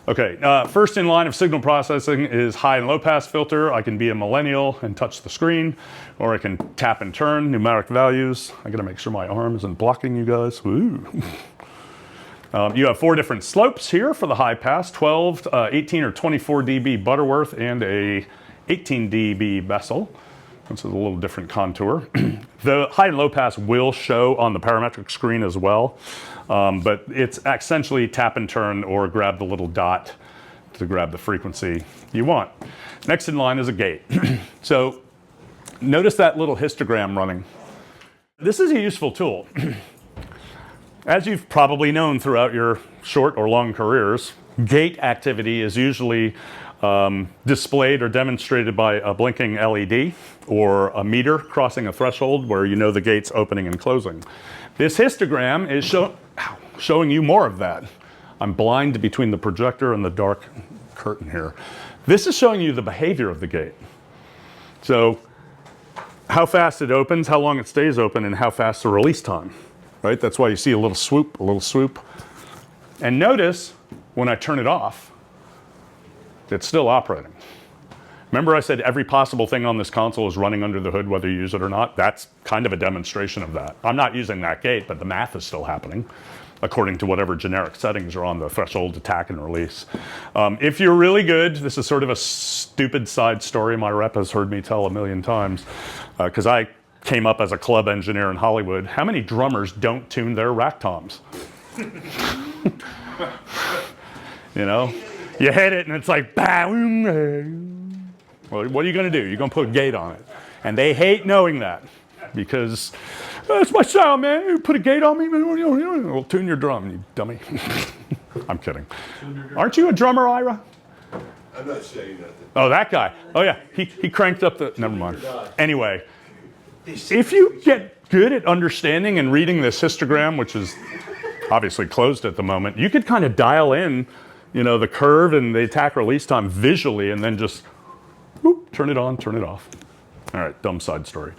Okay, first in line of signal processing is high and low pass filter. I can be a millennial and touch the screen, or I can tap and turn numeric values. I gotta make sure my arm isn't blocking you guys. Woo. You have 4 different slopes here for the high pass, 12, 18 or 24 dB Butterworth and a 18 dB Bessel. This is a little different contour. The high and low pass will show on the parametric screen as well, but it's essentially tap and turn or grab the little dot to grab the frequency you want. Next in line is a gate. So notice that little histogram running. This is a useful tool. As you've probably known throughout your short or long careers, gate activity is usually displayed or demonstrated by a blinking LED or a meter crossing a threshold where you know the gate's opening and closing. This histogram is showing you more of that. I'm blind between the projector and the dark curtain here. This is showing you the behavior of the gate. So how fast it opens, how long it stays open, and how fast the release time, right? That's why you see a little swoop, a little swoop. And notice when I turn it off, it's still operating. Remember I said every possible thing on this console is running under the hood whether you use it or not? That's kind of a demonstration of that. I'm not using that gate, but the math is still happening according to whatever generic settings are on the threshold, attack, and release. If you're really good, this is sort of a stupid side story my rep has heard me tell a million times, because I came up as a club engineer in Hollywood. How many drummers don't tune their rack toms? You know? You hit it and it's like, boom. Well, what are you going to do? You're going to put a gate on it. And they hate knowing that because that's my sound, man. You put a gate on me, well, tune your drum, you dummy. I'm kidding. Aren't you a drummer, Ira? I'm not saying nothing. Oh, that guy. Oh, yeah. He cranked up the, never mind. Anyway, if you get good at understanding and reading this histogram, which is obviously closed at the moment, you could kind of dial in, you know, the curve and the attack release time visually and then just whoop, turn it on, turn it off. All right, dumb side story.